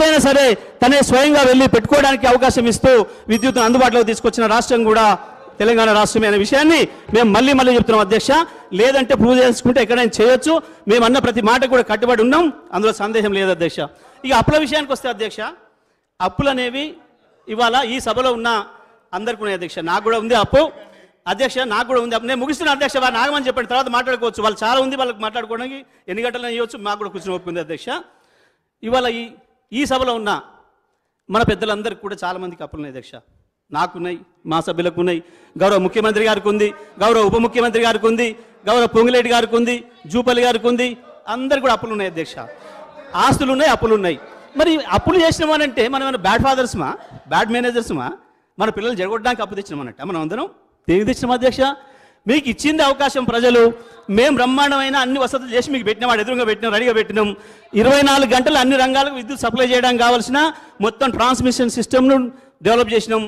అయినా సరే తనే స్వయంగా వెళ్ళి పెట్టుకోవడానికి అవకాశం ఇస్తూ విద్యుత్తును అందుబాటులోకి తీసుకొచ్చిన రాష్ట్రం కూడా తెలంగాణ రాష్ట్రమే అనే విషయాన్ని మేము మళ్ళీ చెప్తున్నాం అధ్యక్ష. లేదంటే ప్రూవ్ చేసుకుంటే ఎక్కడైనా చేయొచ్చు. మేము అన్న ప్రతి మాట కూడా కట్టుబడి ఉన్నాం, అందులో సందేహం లేదు అధ్యక్ష. ఇక అప్పుల విషయానికి వస్తే అధ్యక్ష, అప్పులు అనేవి ఇవాళ ఈ సభలో ఉన్న అందరికీ ఉన్నాయి అధ్యక్ష. నాకు కూడా ఉంది అప్పు అధ్యక్ష, నాకు కూడా ఉంది. నేను ముగిస్తున్నాను అధ్యక్ష, వారు నాగమని చెప్పండి, తర్వాత మాట్లాడుకోవచ్చు. వాళ్ళు చాలా ఉంది, వాళ్ళకి మాట్లాడుకోవడానికి ఎన్ని గంటలు ఇవ్వచ్చు, మాకు కూడా కూర్చొని ఒప్పుకుంది అధ్యక్ష. ఇవాళ ఈ సభలో ఉన్న మన పెద్దలందరికీ కూడా చాలామందికి అప్పులు ఉన్నాయి అధ్యక్ష. నాకున్నాయి, మా సభ్యులకు ఉన్నాయి, గౌరవ ముఖ్యమంత్రి గారికి ఉంది, గౌరవ ఉప ముఖ్యమంత్రి గారికి ఉంది, గౌరవ పొంగులేటి గారికి ఉంది, జూపల్లి గారికి ఉంది, అందరు కూడా అప్పులు ఉన్నాయి అధ్యక్ష. ఆస్తులు ఉన్నాయి, అప్పులు ఉన్నాయి. మరి అప్పులు చేసినామనంటే మనం ఏమైనా బ్యాడ్ ఫాదర్స్మా, బ్యాడ్ మేనేజర్స్మా? మన పిల్లలు జరగొట్టడానికి అప్పు తెచ్చినామన్నట్ట మనం అందరం దేనికి తెచ్చినాం అధ్యక్ష? మీకు ఇచ్చింది అవకాశం ప్రజలు, మేము బ్రహ్మాండమైన అన్ని వసతులు చేసి మీకు పెట్టినాం, వాడు ఎదురుగా పెట్టినాం, రెడీగా పెట్టినాం. 24 గంటలు అన్ని రంగాలకు విద్యుత్ సప్లై చేయడానికి కావాల్సిన మొత్తం ట్రాన్స్మిషన్ సిస్టమ్ను డెవలప్ చేసినాం,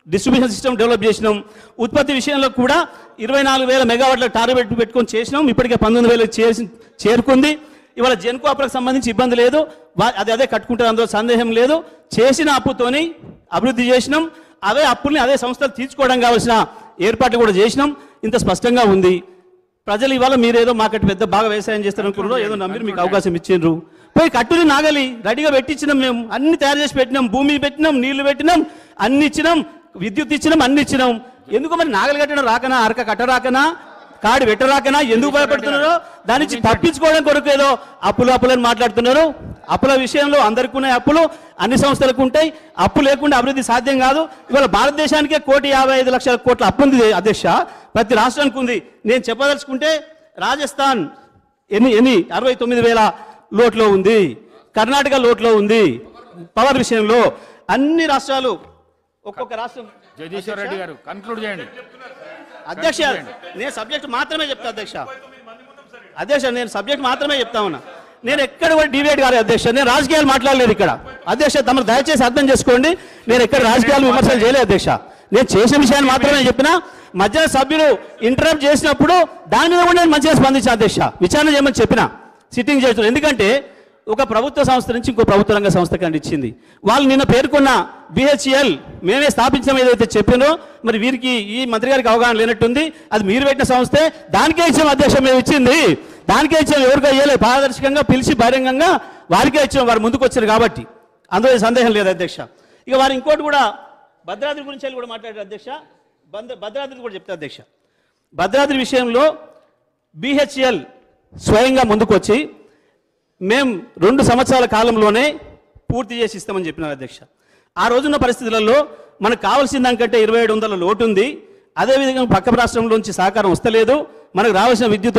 డిస్ట్రిబ్యూషన్ సిస్టమ్ డెవలప్ చేసినాం. ఉత్పత్తి విషయంలో కూడా 24,000 మెగావాట్ల టార్గెట్ పెట్టుకొని చేసినాం. ఇప్పటికే 19,000 చేరుకుంది. ఇవాళ జెన్కో అప్పులకు సంబంధించి ఇబ్బంది లేదు, అదే కట్టుకుంటారు, అందులో సందేహం లేదు. చేసిన అప్పుతోని అభివృద్ధి చేసినాం. అవే అప్పుల్ని అదే సంస్థలు తీర్చుకోవడం కావాల్సిన ఏర్పాట్లు కూడా చేసినాం. ఇంత స్పష్టంగా ఉంది. ప్రజలు ఇవాళ మీరేదో మాకట్టు పెద్ద బాగా వ్యవసాయం చేస్తారనుకున్నారో ఏదో నమ్మిరు, మీకు అవకాశం ఇచ్చిండ్రు. పోయి కట్టుని నాగలి రెడీగా పెట్టించినాం, మేము అన్ని తయారు చేసి పెట్టినాం, భూమి పెట్టినాం, నీళ్లు పెట్టినాం, అన్ని ఇచ్చినాం, విద్యుత్ ఇచ్చినాం, అన్ని ఇచ్చినాం. ఎందుకు మరి నాగలి కట్టడం రాకనా, అరక కట్టరాకనా, కాడి పెట్టరాకనా, ఎందుకు భయపడుతున్నారో దాని నుంచి తప్పించుకోవడం కొరకు ఏదో అప్పులని మాట్లాడుతున్నారు. అప్పుల విషయంలో అందరికీ ఉన్నాయి అప్పులు, అన్ని సంస్థలకు ఉంటాయి. అప్పు లేకుండా అభివృద్ధి సాధ్యం కాదు. ఇవాళ భారతదేశానికే 1,55,00,000 కోట్ల అప్పు ఉంది అధ్యక్ష, ప్రతి రాష్ట్రానికి ఉంది. నేను చెప్పదలుచుకుంటే రాజస్థాన్ 69,000 లోట్లో ఉంది, కర్ణాటక లోట్లో ఉంది. పవర్ విషయంలో అన్ని రాష్ట్రాలు, ఒక్కొక్క రాష్ట్రం. జగదీశ్వర్ రెడ్డి గారు కన్క్లూడ్ చేయండి అధ్యక్ష. నేను సబ్జెక్ట్ మాత్రమే చెప్తా అధ్యక్ష. నేను సబ్జెక్ట్ మాత్రమే చెప్తా ఉన్నా. నేను ఎక్కడ కూడా డిబేట్ కాలేదు అధ్యక్ష, నేను రాజకీయాలు మాట్లాడలేదు ఇక్కడ అధ్యక్ష. తమరు దయచేసి అర్థం చేసుకోండి, నేను ఎక్కడ రాజకీయాలు విమర్శలు చేయలేదు అధ్యక్ష. నేను చేసిన విషయాన్ని మాత్రమే చెప్పినా. మధ్య సభ్యులు ఇంటరప్ట్ చేసినప్పుడు దాని మీద కూడా నేను మంచిగా స్పందించాను అధ్యక్ష, విచారణ చేయమని చెప్పిన, సిట్టింగ్ చేస్తున్నాను. ఎందుకంటే ఒక ప్రభుత్వ సంస్థ నుంచి ఇంకో ప్రభుత్వ రంగ సంస్థకి ఇచ్చింది. వాళ్ళు నిన్న పేర్కొన్న BHEL మేమే స్థాపించడం ఏదైతే చెప్పినో, మరి వీరికి ఈ మంత్రి గారికి అవగాహన లేనట్టుంది. అది మీరు పెట్టిన సంస్థే, దానికే ఇచ్చాం అధ్యక్ష, మేము ఇచ్చింది దానికే ఇచ్చాం, ఎవరికో ఇవ్వలేదు. పారదర్శకంగా పిలిచి బహిరంగంగా వారికే ఇచ్చాం, వారు ముందుకు వచ్చారు కాబట్టి అందులో సందేహం లేదు అధ్యక్ష. ఇక వారు ఇంకోటి కూడా భద్రాద్రి గురించి కూడా మాట్లాడారు అధ్యక్ష. భద్రాద్రి కూడా చెప్తారు అధ్యక్ష. భద్రాద్రి విషయంలో BHEL స్వయంగా ముందుకు వచ్చి మేము 2 సంవత్సరాల కాలంలోనే పూర్తి చేసి ఇస్తామని చెప్పినారు అధ్యక్ష. ఆ రోజున్న పరిస్థితులలో మనకు కావాల్సిన దానికంటే 2,700 లోటు ఉంది. అదేవిధంగా పక్క రాష్ట్రంలోంచి సహకారం వస్తలేదు. మనకు రావాల్సిన విద్యుత్